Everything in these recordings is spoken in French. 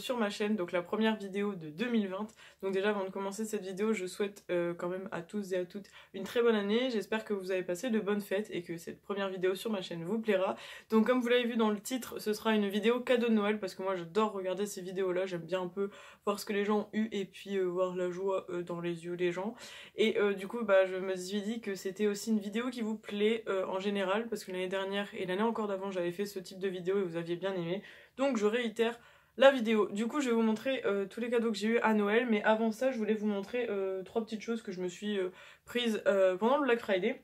sur ma chaîne, donc la première vidéo de 2020. Donc déjà avant de commencer cette vidéo, je souhaite quand même à tous et à toutes une très bonne année. J'espère que vous avez passé de bonnes fêtes et que cette première vidéo sur ma chaîne vous plaira. Donc comme vous l'avez vu dans le titre, ce sera une vidéo cadeau de Noël parce que moi j'adore regarder ces vidéos là, j'aime bien un peu voir ce que les gens ont eu et puis voir la joie dans les yeux des gens. Et du coup bah, je me suis dit que c'était aussi une vidéo qui vous plaît en général parce que l'année dernière et l'année encore d'avant j'avais fait ce type de vidéo et vous aviez bien aimé. Donc je réitère la vidéo. Du coup je vais vous montrer tous les cadeaux que j'ai eu à Noël, mais avant ça je voulais vous montrer trois petites choses que je me suis prises pendant le Black Friday.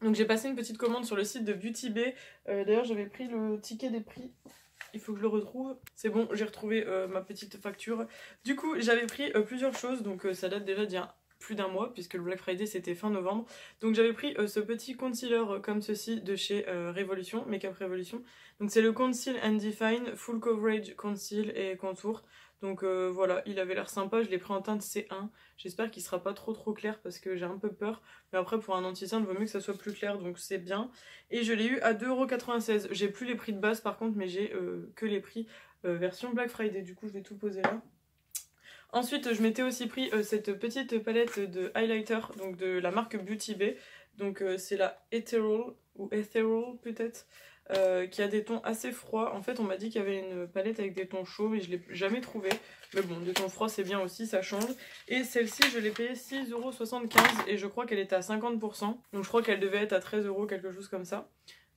Donc j'ai passé une petite commande sur le site de Beauty Bay. D'ailleurs j'avais pris le ticket des prix. Il faut que je le retrouve. C'est bon, j'ai retrouvé ma petite facture. Du coup j'avais pris plusieurs choses, donc ça date déjà d'il y a plus d'un mois puisque le Black Friday c'était fin novembre. Donc j'avais pris ce petit concealer comme ceci de chez Revolution, Makeup Revolution. Donc c'est le Conceal and Define Full Coverage Conceal et Contour. Donc voilà, il avait l'air sympa, je l'ai pris en teinte C1. J'espère qu'il sera pas trop clair parce que j'ai un peu peur. Mais après pour un anti-cerne, il vaut mieux que ça soit plus clair, donc c'est bien. Et je l'ai eu à 2,96 €. J'ai plus les prix de base par contre, mais j'ai que les prix version Black Friday. Du coup je vais tout poser là. Ensuite, je m'étais aussi pris cette petite palette de highlighter, donc de la marque Beauty Bay. Donc c'est la Ethereal, ou Ethereal peut-être, qui a des tons assez froids. En fait, on m'a dit qu'il y avait une palette avec des tons chauds, mais je l'ai jamais trouvé. Mais bon, des tons froids c'est bien aussi, ça change. Et celle-ci, je l'ai payée 6,75 € et je crois qu'elle était à 50%. Donc je crois qu'elle devait être à 13 €, quelque chose comme ça.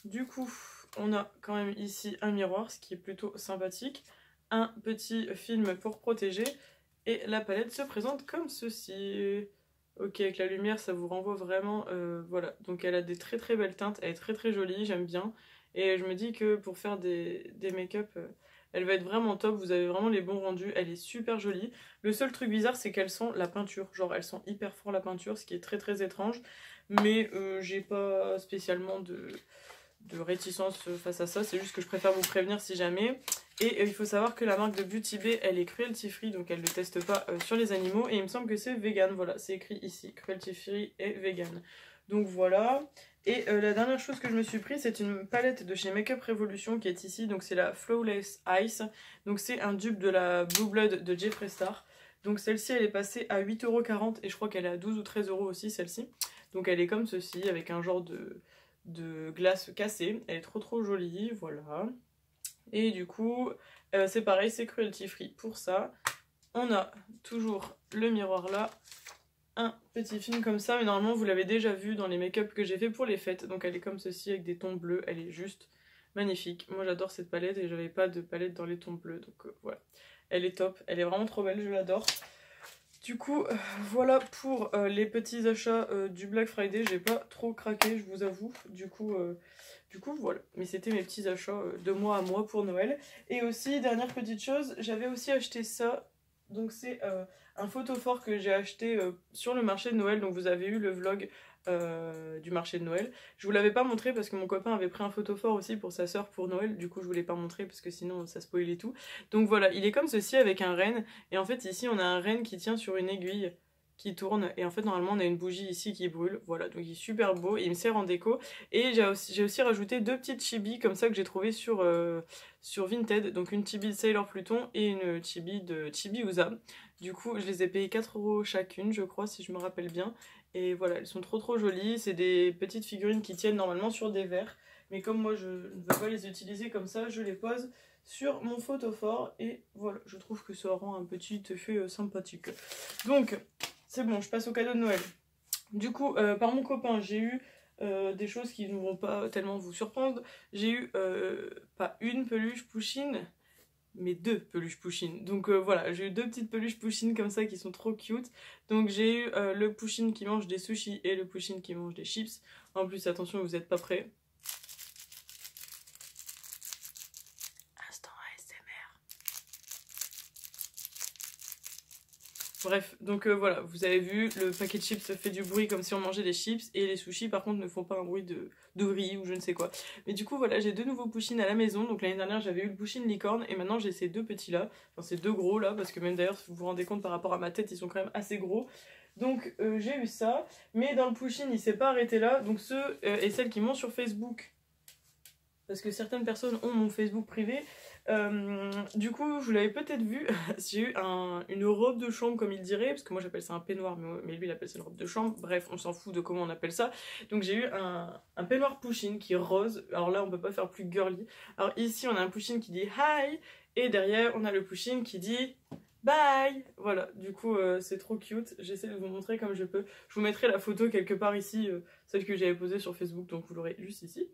Du coup, on a quand même ici un miroir, ce qui est plutôt sympathique. Un petit film pour protéger. Et la palette se présente comme ceci. Ok, avec la lumière, ça vous renvoie vraiment... voilà, donc elle a des très belles teintes, elle est très jolie, j'aime bien. Et je me dis que pour faire des make-up, elle va être vraiment top, vous avez vraiment les bons rendus, elle est super jolie. Le seul truc bizarre, c'est qu'elles sont la peinture, genre elles sont hyper fort la peinture, ce qui est très étrange. Mais j'ai pas spécialement de réticence face à ça, c'est juste que je préfère vous prévenir si jamais. Et il faut savoir que la marque de Beauty Bay, elle est cruelty free, donc elle ne teste pas sur les animaux, et il me semble que c'est vegan, voilà, c'est écrit ici, cruelty free et vegan. Donc voilà. Et la dernière chose que je me suis pris, c'est une palette de chez Makeup Revolution qui est ici, donc c'est la Flawless Ice, donc c'est un dupe de la Blue Blood de Jeffree Star. Donc celle-ci elle est passée à 8,40 € et je crois qu'elle est à 12 ou 13 € aussi celle-ci. Donc elle est comme ceci, avec un genre de glace cassée, elle est trop jolie, voilà. Et du coup c'est pareil, c'est cruelty free pour ça. On a toujours le miroir là, un petit film comme ça, mais normalement vous l'avez déjà vu dans les make-up que j'ai fait pour les fêtes, donc elle est comme ceci avec des tons bleus, elle est juste magnifique. Moi j'adore cette palette et j'avais pas de palette dans les tons bleus, donc voilà, elle est top, elle est vraiment trop belle, je l'adore. Du coup, voilà pour les petits achats du Black Friday. J'ai pas trop craqué, je vous avoue. Du coup, voilà. Mais c'était mes petits achats de mois à mois pour Noël. Et aussi, dernière petite chose, j'avais aussi acheté ça. Donc c'est un photophore que j'ai acheté sur le marché de Noël. Donc vous avez eu le vlog du marché de Noël. Je vous l'avais pas montré parce que mon copain avait pris un photophore aussi pour sa soeur pour Noël. Du coup je voulais pas montrer parce que sinon ça spoilait tout. Donc voilà, il est comme ceci avec un renne. Et en fait ici on a un renne qui tient sur une aiguille qui tourne. Et en fait normalement on a une bougie ici qui brûle. Voilà, donc il est super beau et il me sert en déco. Et j'ai aussi rajouté deux petites chibis comme ça que j'ai trouvé sur Vinted. Donc une chibi de Sailor Pluton et une chibi de Chibi Usa. Du coup je les ai payées 4 € chacune je crois si je me rappelle bien. Et voilà, elles sont trop jolies. C'est des petites figurines qui tiennent normalement sur des verres. Mais comme moi je ne veux pas les utiliser comme ça, je les pose sur mon photophore. Et voilà, je trouve que ça rend un petit effet sympathique. Donc, c'est bon, je passe au cadeau de Noël. Du coup, par mon copain, j'ai eu des choses qui ne vont pas tellement vous surprendre. J'ai eu pas une peluche Pouchine, mais deux peluches Pouchine. Donc voilà, j'ai eu deux petites peluches Pouchine comme ça qui sont trop cute. Donc j'ai eu le Pouchine qui mange des sushis et le Pouchine qui mange des chips. En plus, attention, vous n'êtes pas prêts. Instant ASMR. Bref, donc voilà, vous avez vu, le paquet de chips fait du bruit comme si on mangeait des chips, et les sushis par contre ne font pas un bruit de riz ou je ne sais quoi. Mais du coup voilà, j'ai deux nouveaux Pouchines à la maison, donc l'année dernière j'avais eu le Pouchine licorne, et maintenant j'ai ces deux petits là, enfin ces deux gros là, parce que même d'ailleurs vous vous rendez compte par rapport à ma tête, ils sont quand même assez gros. Donc j'ai eu ça, mais dans le Pouchine il s'est pas arrêté là, donc ceux et celles qui m'ont sur Facebook, parce que certaines personnes ont mon Facebook privé, Du coup, vous l'avez peut-être vu, j'ai eu une robe de chambre comme il dirait, parce que moi j'appelle ça un peignoir, mais lui il appelle ça une robe de chambre, bref, on s'en fout de comment on appelle ça. Donc j'ai eu un peignoir push-in qui est rose, alors là on peut pas faire plus girly. Alors ici on a un push-in qui dit hi, et derrière on a le push-in qui dit bye. Voilà, du coup c'est trop cute, j'essaie de vous montrer comme je peux. Je vous mettrai la photo quelque part ici, celle que j'avais posée sur Facebook, donc vous l'aurez juste ici.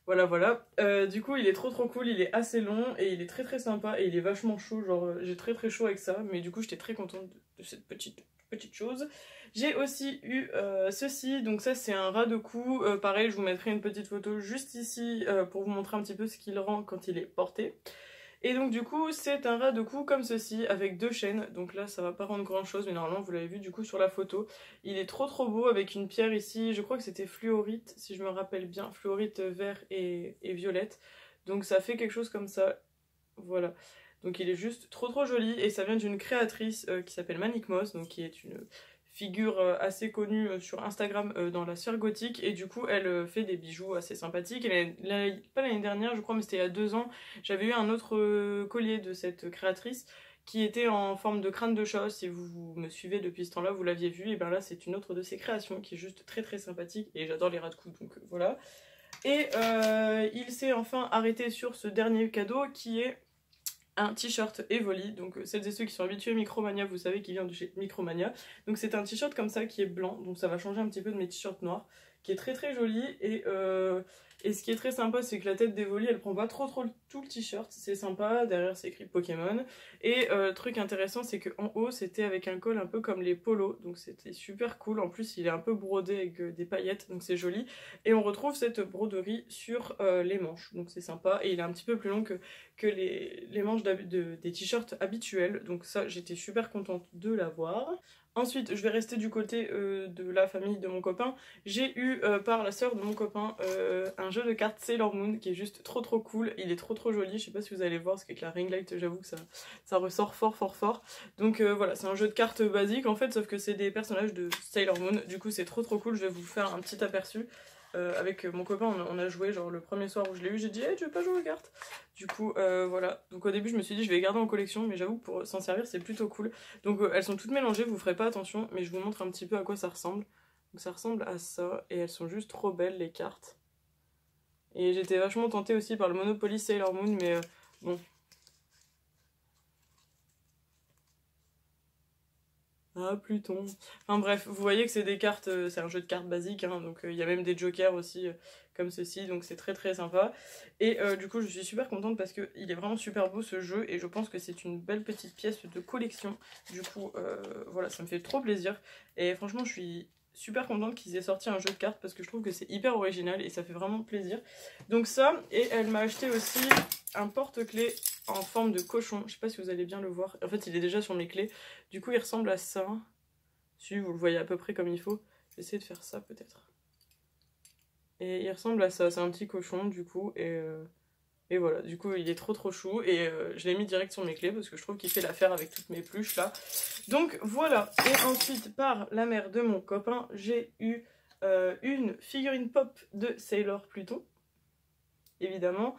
Voilà, voilà. Du coup, il est trop cool, il est assez long et il est très sympa et il est vachement chaud. Genre, j'ai très chaud avec ça, mais du coup, j'étais très contente de cette petite chose. J'ai aussi eu ceci, donc ça, c'est un ras de cou. Pareil, je vous mettrai une petite photo juste ici pour vous montrer un petit peu ce qu'il rend quand il est porté. Et donc du coup c'est un ras de cou comme ceci avec 2 chaînes, donc là ça va pas rendre grand chose mais normalement vous l'avez vu du coup sur la photo. Il est trop beau avec une pierre ici, je crois que c'était fluorite si je me rappelle bien, fluorite vert et violette. Donc ça fait quelque chose comme ça, voilà. Donc il est juste trop joli et ça vient d'une créatrice qui s'appelle Manic Moss, donc qui est une figure assez connue sur Instagram dans la sphère gothique et du coup elle fait des bijoux assez sympathiques. Pas l'année dernière je crois mais c'était il y a 2 ans, j'avais eu un autre collier de cette créatrice qui était en forme de crâne de chat. Si vous me suivez depuis ce temps là vous l'aviez vu, et bien là c'est une autre de ses créations qui est juste très sympathique et j'adore les ras de cou donc voilà. Et il s'est enfin arrêté sur ce dernier cadeau qui est un t-shirt Evoli, donc celles et ceux qui sont habitués à Micromania, vous savez qu'il vient de chez Micromania. Donc c'est un t-shirt comme ça qui est blanc, donc ça va changer un petit peu de mes t-shirts noirs, qui est très joli, et ce qui est très sympa c'est que la tête d'Evoli elle prend pas trop tout le t-shirt, c'est sympa, derrière c'est écrit Pokémon, et truc intéressant c'est qu'en haut c'était avec un col un peu comme les polos, donc c'était super cool, en plus il est un peu brodé avec des paillettes, donc c'est joli, et on retrouve cette broderie sur les manches, donc c'est sympa, et il est un petit peu plus long que les manches des t-shirts habituels, donc ça j'étais super contente de l'avoir. Ensuite je vais rester du côté de la famille de mon copain. J'ai eu par la sœur de mon copain un jeu de cartes Sailor Moon qui est juste trop cool, il est trop joli, je sais pas si vous allez voir parce qu'avec la ring light j'avoue que ça ressort fort. Donc voilà, c'est un jeu de cartes basique en fait, sauf que c'est des personnages de Sailor Moon, du coup c'est trop cool, je vais vous faire un petit aperçu. Avec mon copain on a joué genre le premier soir où je l'ai eu, j'ai dit hey, tu veux pas jouer aux cartes? Du coup voilà, donc au début je me suis dit je vais les garder en collection, mais j'avoue que pour s'en servir c'est plutôt cool. Donc elles sont toutes mélangées, vous ferez pas attention, mais je vous montre un petit peu à quoi ça ressemble. Donc ça ressemble à ça, et elles sont juste trop belles les cartes. Et j'étais vachement tentée aussi par le Monopoly Sailor Moon, mais bon. Ah, Pluton. Enfin bref, vous voyez que c'est des cartes, c'est un jeu de cartes basique, hein, donc il y a même des jokers aussi, comme ceci, donc c'est très sympa. Et du coup, je suis super contente parce qu'il est vraiment super beau ce jeu, et je pense que c'est une belle petite pièce de collection. Du coup, voilà, ça me fait trop plaisir. Et franchement, je suis super contente qu'ils aient sorti un jeu de cartes parce que je trouve que c'est hyper original et ça fait vraiment plaisir. Donc ça, et elle m'a acheté aussi un porte-clés en forme de cochon, je sais pas si vous allez bien le voir, en fait il est déjà sur mes clés, du coup il ressemble à ça, si vous le voyez à peu près comme il faut, je vais essayer de faire ça peut-être, et il ressemble à ça, c'est un petit cochon du coup, et voilà, du coup il est trop chou, et je l'ai mis direct sur mes clés parce que je trouve qu'il fait l'affaire avec toutes mes pluches là. Donc voilà, et ensuite par la mère de mon copain, j'ai eu une figurine pop de Sailor Pluton, évidemment,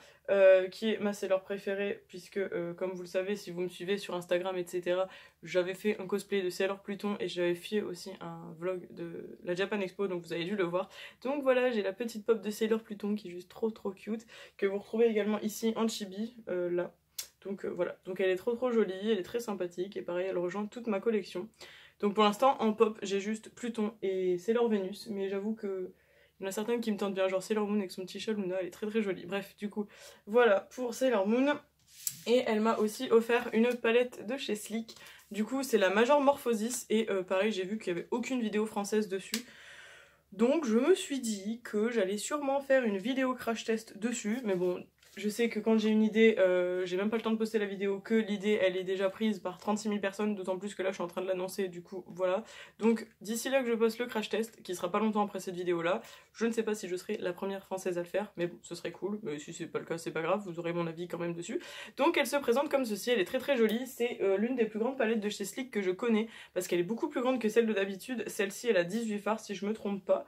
qui est ma Sailor préférée, puisque comme vous le savez, si vous me suivez sur Instagram, etc., j'avais fait un cosplay de Sailor Pluton et j'avais fait aussi un vlog de la Japan Expo, donc vous avez dû le voir. Donc voilà, j'ai la petite pop de Sailor Pluton qui est juste trop cute, que vous retrouvez également ici en chibi, là. Donc voilà, donc elle est trop jolie, elle est très sympathique, et pareil, elle rejoint toute ma collection. Donc pour l'instant, en pop, j'ai juste Pluton et Sailor Venus, mais j'avoue que il y en a certaines qui me tentent bien, genre Sailor Moon avec son petit chat Luna, elle est très jolie. Bref, du coup, voilà pour Sailor Moon. Et elle m'a aussi offert une palette de chez Sleek. Du coup, c'est la Major Morphosis, et pareil, j'ai vu qu'il n'y avait aucune vidéo française dessus. Donc je me suis dit que j'allais sûrement faire une vidéo crash test dessus, mais bon, je sais que quand j'ai une idée, j'ai même pas le temps de poster la vidéo, que l'idée elle est déjà prise par 36 000 personnes, d'autant plus que là je suis en train de l'annoncer, du coup voilà. Donc d'ici là que je poste le crash test, qui sera pas longtemps après cette vidéo là, je ne sais pas si je serai la première française à le faire, mais bon, ce serait cool, mais si c'est pas le cas c'est pas grave, vous aurez mon avis quand même dessus. Donc elle se présente comme ceci, elle est très jolie, c'est l'une des plus grandes palettes de chez Sleek que je connais, parce qu'elle est beaucoup plus grande que celle de d'habitude, celle-ci elle a 18 fards si je me trompe pas.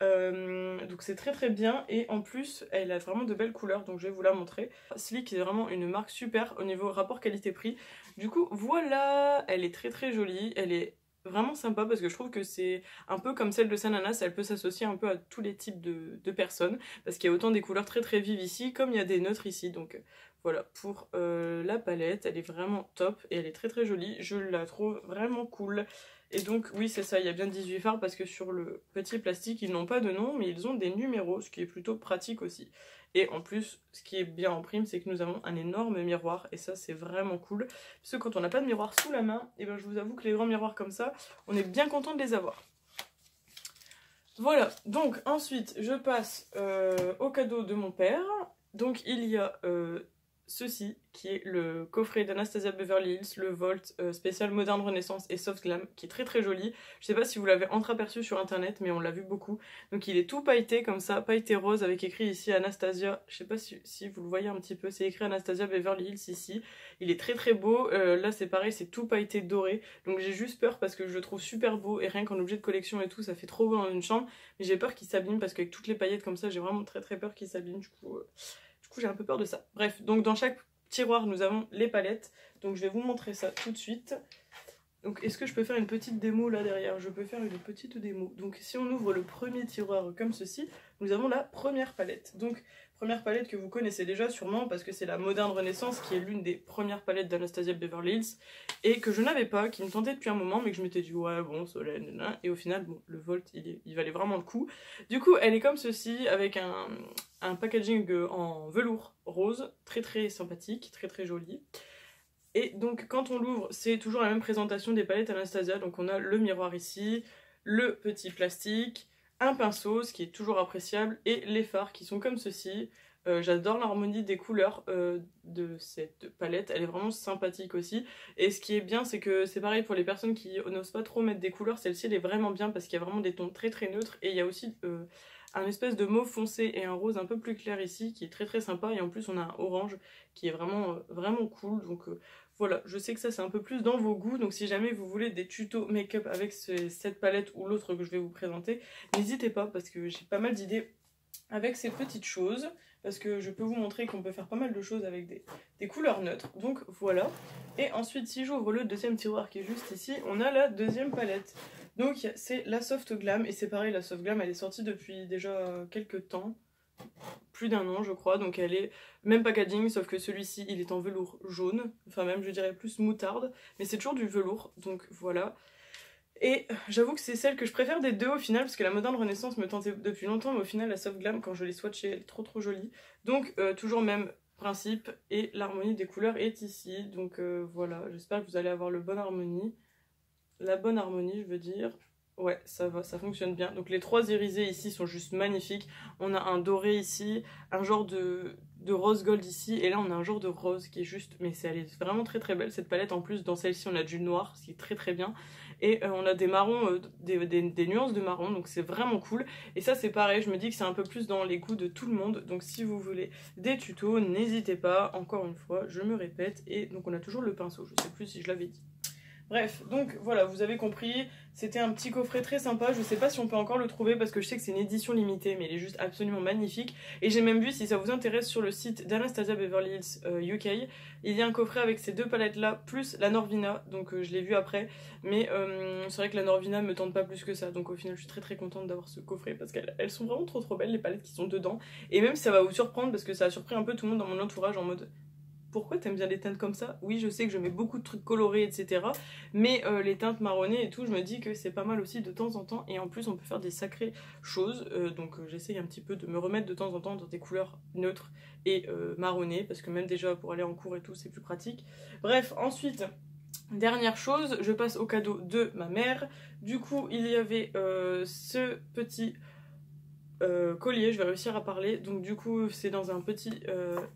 Donc c'est très très bien et en plus elle a vraiment de belles couleurs donc je vais vous la montrer. Sleek est vraiment une marque super au niveau rapport qualité-prix. Du coup voilà, elle est très très jolie, elle est vraiment sympa parce que je trouve que c'est un peu comme celle de Sananas, elle peut s'associer un peu à tous les types de personnes parce qu'il y a autant des couleurs très très vives ici comme il y a des neutres ici. Donc voilà pour la palette, elle est vraiment top et elle est très très jolie, je la trouve vraiment cool. Et donc oui c'est ça, il y a bien 18 fards parce que sur le petit plastique ils n'ont pas de nom mais ils ont des numéros, ce qui est plutôt pratique aussi. Et en plus ce qui est bien en prime c'est que nous avons un énorme miroir et ça c'est vraiment cool. Parce que quand on n'a pas de miroir sous la main, et ben je vous avoue que les grands miroirs comme ça, on est bien content de les avoir. Voilà, donc ensuite je passe au cadeau de mon père. Donc il y a ceci qui est le coffret d'Anastasia Beverly Hills, le Volt spécial Moderne Renaissance et Soft Glam qui est très très joli. Je sais pas si vous l'avez entreaperçu sur internet mais on l'a vu beaucoup. Donc il est tout pailleté comme ça, pailleté rose avec écrit ici Anastasia, je sais pas si vous le voyez un petit peu, c'est écrit Anastasia Beverly Hills ici. Il est très très beau, là c'est pareil, c'est tout pailleté doré. Donc j'ai juste peur parce que je le trouve super beau et rien qu'en objet de collection et tout ça fait trop beau dans une chambre. Mais j'ai peur qu'il s'abîme parce qu'avec toutes les paillettes comme ça j'ai vraiment très très peur qu'il s'abîme du coup j'ai un peu peur de ça. Bref, donc dans chaque tiroir nous avons les palettes. Donc je vais vous montrer ça tout de suite. Donc est-ce que je peux faire une petite démo là derrière? Je peux faire une petite démo. Donc si on ouvre le premier tiroir comme ceci, nous avons la première palette. Donc première palette que vous connaissez déjà sûrement parce que c'est la Moderne Renaissance qui est l'une des premières palettes d'Anastasia Beverly Hills et que je n'avais pas, qui me tentait depuis un moment mais que je m'étais dit ouais bon Solène, et au final bon, le Volt il valait vraiment le coup. Du coup elle est comme ceci avec un packaging en velours rose, très très sympathique, très très joli. Et donc quand on l'ouvre, c'est toujours la même présentation des palettes Anastasia. Donc on a le miroir ici, le petit plastique, un pinceau, ce qui est toujours appréciable, et les fards qui sont comme ceci. J'adore l'harmonie des couleurs de cette palette, elle est vraiment sympathique aussi. Et ce qui est bien, c'est que c'est pareil pour les personnes qui n'osent pas trop mettre des couleurs, celle-ci elle est vraiment bien parce qu'il y a vraiment des tons très très neutres. Et il y a aussi un espèce de mauve foncé et un rose un peu plus clair ici qui est très très sympa. Et en plus on a un orange qui est vraiment, vraiment cool. Donc voilà, je sais que ça c'est un peu plus dans vos goûts, donc si jamais vous voulez des tutos make-up avec cette palette ou l'autre que je vais vous présenter, n'hésitez pas parce que j'ai pas mal d'idées avec ces petites choses, parce que je peux vous montrer qu'on peut faire pas mal de choses avec des couleurs neutres, donc voilà. Et ensuite si j'ouvre le deuxième tiroir qui est juste ici, on a la deuxième palette. Donc c'est la Soft Glam, et c'est pareil, la Soft Glam elle est sortie depuis déjà quelques temps. Plus d'un an je crois, donc elle est même packaging sauf que celui-ci il est en velours jaune, enfin même je dirais plus moutarde, mais c'est toujours du velours, donc voilà. Et j'avoue que c'est celle que je préfère des deux au final, parce que la Moderne Renaissance me tentait depuis longtemps, mais au final la Soft Glam quand je l'ai swatchée elle est trop trop jolie. Donc toujours même principe, et l'harmonie des couleurs est ici, donc voilà, j'espère que vous allez avoir le bon harmonie. La bonne harmonie je veux dire. Ouais, ça va, ça fonctionne bien. Donc les trois irisés ici sont juste magnifiques. On a un doré ici, un genre de rose gold ici, et là on a un genre de rose qui est juste... Mais elle est vraiment très très belle cette palette. En plus dans celle-ci on a du noir, ce qui est très très bien. Et on a des marrons, des nuances de marron, donc c'est vraiment cool. Et ça c'est pareil, je me dis que c'est un peu plus dans les goûts de tout le monde. Donc si vous voulez des tutos, n'hésitez pas. Encore une fois, je me répète. Et donc on a toujours le pinceau, je sais plus si je l'avais dit. Bref, donc voilà, vous avez compris, c'était un petit coffret très sympa, je sais pas si on peut encore le trouver parce que je sais que c'est une édition limitée, mais il est juste absolument magnifique. Et j'ai même vu, si ça vous intéresse, sur le site d'Anastasia Beverly Hills UK, il y a un coffret avec ces deux palettes là, plus la Norvina, donc je l'ai vu après, mais c'est vrai que la Norvina me tente pas plus que ça, donc au final je suis très très contente d'avoir ce coffret parce qu'elles sont vraiment trop trop belles les palettes qui sont dedans. Et même si ça va vous surprendre parce que ça a surpris un peu tout le monde dans mon entourage en mode... Pourquoi t'aimes bien les teintes comme ça? Oui, je sais que je mets beaucoup de trucs colorés, etc. Mais les teintes marronnées et tout, je me dis que c'est pas mal aussi de temps en temps. Et en plus, on peut faire des sacrées choses. Donc j'essaye un petit peu de me remettre de temps en temps dans des couleurs neutres et marronnées. Parce que même déjà pour aller en cours et tout, c'est plus pratique. Bref, ensuite... Dernière chose, je passe au cadeau de ma mère. Du coup, il y avait ce petit... collier, je vais réussir à parler. Donc du coup, c'est dans un petit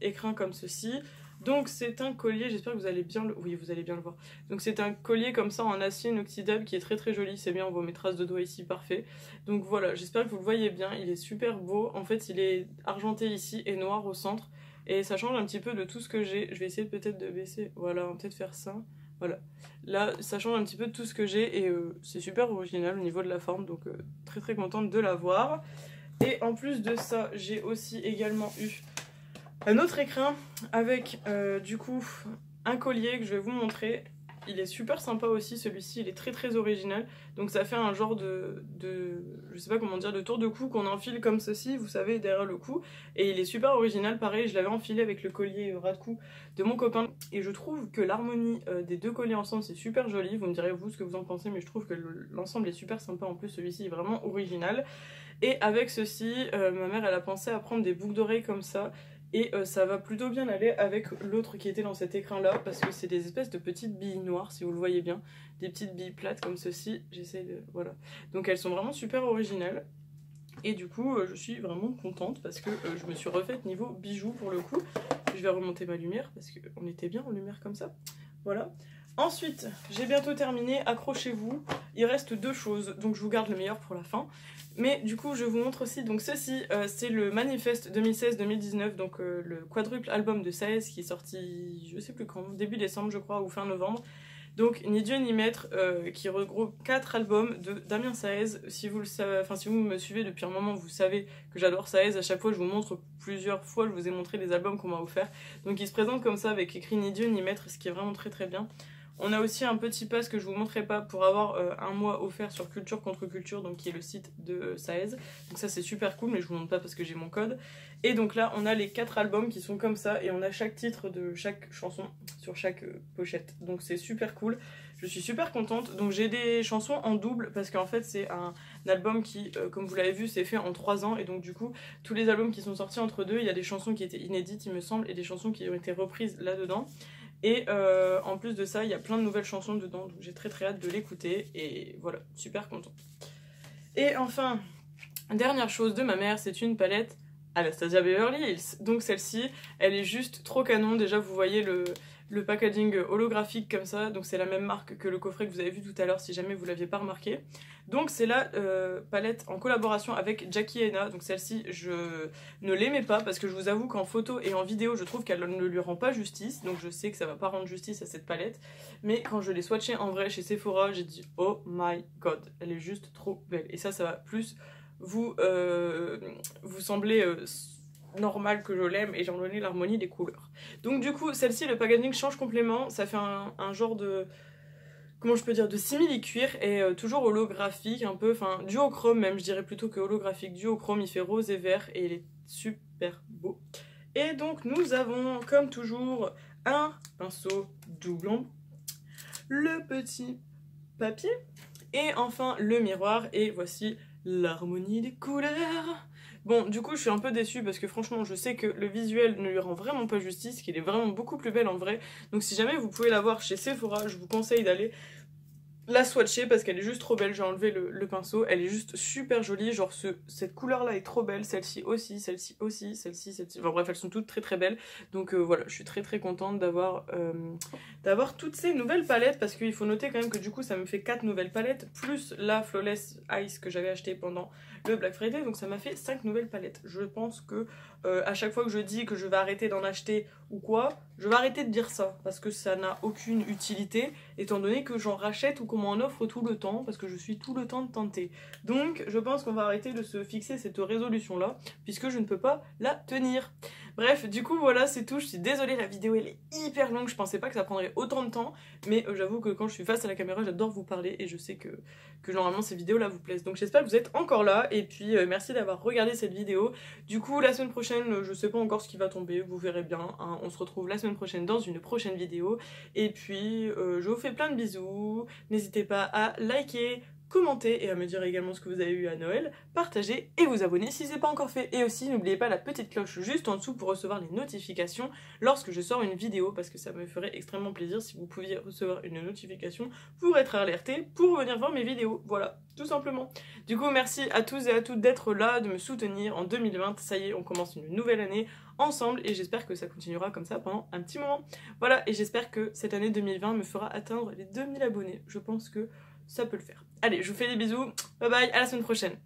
écrin comme ceci. Donc c'est un collier, j'espère que vous allez bien le... Oui, vous allez bien le voir. Donc c'est un collier comme ça en acier inoxydable qui est très très joli. C'est bien, on voit mes traces de doigts ici, parfait. Donc voilà, j'espère que vous le voyez bien. Il est super beau. En fait, il est argenté ici et noir au centre. Et ça change un petit peu de tout ce que j'ai. Je vais essayer peut-être de baisser. Voilà, on va peut-être faire ça. Voilà. Là, ça change un petit peu de tout ce que j'ai et c'est super original au niveau de la forme, donc très très contente de l'avoir. Et en plus de ça, j'ai aussi également eu un autre écrin avec du coup un collier que je vais vous montrer. Il est super sympa aussi, celui-ci, il est très très original. Donc ça fait un genre je sais pas comment dire, de tour de cou qu'on enfile comme ceci, vous savez, derrière le cou. Et il est super original, pareil, je l'avais enfilé avec le collier ras de cou de mon copain. Et je trouve que l'harmonie des deux colliers ensemble, c'est super joli. Vous me direz vous ce que vous en pensez, mais je trouve que l'ensemble est super sympa. En plus, celui-ci est vraiment original. Et avec ceci, ma mère, elle a pensé à prendre des boucles d'oreilles comme ça. Et ça va plutôt bien aller avec l'autre qui était dans cet écrin là, parce que c'est des espèces de petites billes noires, si vous le voyez bien, des petites billes plates comme ceci, j'essaie de... voilà. Donc elles sont vraiment super originales, et du coup je suis vraiment contente parce que je me suis refaite niveau bijoux pour le coup. Je vais remonter ma lumière parce qu'on était bien en lumière comme ça, voilà. Ensuite, j'ai bientôt terminé, accrochez-vous, il reste deux choses, donc je vous garde le meilleur pour la fin. Mais du coup, je vous montre aussi, donc ceci, c'est le manifeste 2016-2019, donc le quadruple album de Saez qui est sorti, je sais plus quand, début décembre je crois, ou fin novembre. Donc Ni Dieu ni Maître, qui regroupe 4 albums de Damien Saez. Si vous le savez, enfin si vous me suivez depuis un moment, vous savez que j'adore Saez. À chaque fois, je vous montre plusieurs fois, je vous ai montré les albums qu'on m'a offert. Donc il se présente comme ça avec écrit Ni Dieu ni Maître, ce qui est vraiment très très bien. On a aussi un petit pass que je vous montrerai pas pour avoir un mois offert sur Culture contre Culture, donc qui est le site de Saez. Donc ça c'est super cool, mais je vous montre pas parce que j'ai mon code. Et donc là on a les 4 albums qui sont comme ça et on a chaque titre de chaque chanson sur chaque pochette. Donc c'est super cool. Je suis super contente. Donc j'ai des chansons en double parce qu'en fait c'est un album qui, comme vous l'avez vu, c'est fait en 3 ans. Et donc du coup, tous les albums qui sont sortis entre deux, il y a des chansons qui étaient inédites il me semble et des chansons qui ont été reprises là-dedans. Et en plus de ça, il y a plein de nouvelles chansons dedans, donc j'ai très très hâte de l'écouter, et voilà, super contente. Et enfin, dernière chose de ma mère, c'est une palette Anastasia Beverly Hills. Donc celle-ci, elle est juste trop canon. Déjà, vous voyez le packaging holographique comme ça, donc c'est la même marque que le coffret que vous avez vu tout à l'heure, si jamais vous l'aviez pas remarqué. Donc c'est la palette en collaboration avec Jackie Aina. Donc celle-ci, je ne l'aimais pas parce que je vous avoue qu'en photo et en vidéo, je trouve qu'elle ne lui rend pas justice. Donc je sais que ça va pas rendre justice à cette palette. Mais quand je l'ai swatchée en vrai chez Sephora, j'ai dit oh my god, elle est juste trop belle. Et ça va plus vous semblez normal que je l'aime et j'ai donné l'harmonie des couleurs. Donc du coup, celle-ci, le packaging change complètement. Ça fait un genre de... comment je peux dire, de simili-cuir et toujours holographique un peu, enfin duochrome même, je dirais plutôt que holographique. Duochrome, il fait rose et vert et il est super beau. Et donc nous avons comme toujours un pinceau double ombre, le petit papier et enfin le miroir, et voici l'harmonie des couleurs. Bon, du coup, je suis un peu déçue parce que franchement, je sais que le visuel ne lui rend vraiment pas justice, qu'il est vraiment beaucoup plus belle en vrai. Donc si jamais vous pouvez la voir chez Sephora, je vous conseille d'aller la swatcher parce qu'elle est juste trop belle. J'ai enlevé le pinceau, elle est juste super jolie. Genre cette couleur là est trop belle, celle-ci aussi, celle-ci aussi, celle-ci. Enfin bref, elles sont toutes très très belles. Donc voilà, je suis très très contente d'avoir toutes ces nouvelles palettes, parce qu'il faut noter quand même que du coup ça me fait 4 nouvelles palettes plus la Flawless Ice que j'avais acheté pendant le Black Friday. Donc ça m'a fait 5 nouvelles palettes. Je pense que à chaque fois que je dis que je vais arrêter d'en acheter ou quoi, je vais arrêter de dire ça parce que ça n'a aucune utilité étant donné que j'en rachète ou qu'on m'en offre tout le temps parce que je suis tout le temps tentée. Donc je pense qu'on va arrêter de se fixer cette résolution là puisque je ne peux pas la tenir. Bref, du coup voilà, c'est tout. Je suis désolée, la vidéo elle est hyper longue, je pensais pas que ça prendrait autant de temps, mais j'avoue que quand je suis face à la caméra j'adore vous parler et je sais que normalement ces vidéos là vous plaisent. Donc j'espère que vous êtes encore là et puis merci d'avoir regardé cette vidéo. Du coup la semaine prochaine, je sais pas encore ce qui va tomber, vous verrez bien, hein. On se retrouve la semaine prochaine dans une prochaine vidéo et puis je vous fais plein de bisous. N'hésitez pas à liker, commenter et à me dire également ce que vous avez eu à Noël, partagez et vous abonner si c'est pas encore fait. Et aussi n'oubliez pas la petite cloche juste en dessous pour recevoir les notifications lorsque je sors une vidéo, parce que ça me ferait extrêmement plaisir si vous pouviez recevoir une notification pour être alerté pour venir voir mes vidéos. Voilà, tout simplement. Du coup merci à tous et à toutes d'être là, de me soutenir en 2020. Ça y est, on commence une nouvelle année ensemble et j'espère que ça continuera comme ça pendant un petit moment. Voilà, et j'espère que cette année 2020 me fera atteindre les 2000 abonnés. Je pense que ça peut le faire. Allez, je vous fais des bisous, bye bye, à la semaine prochaine.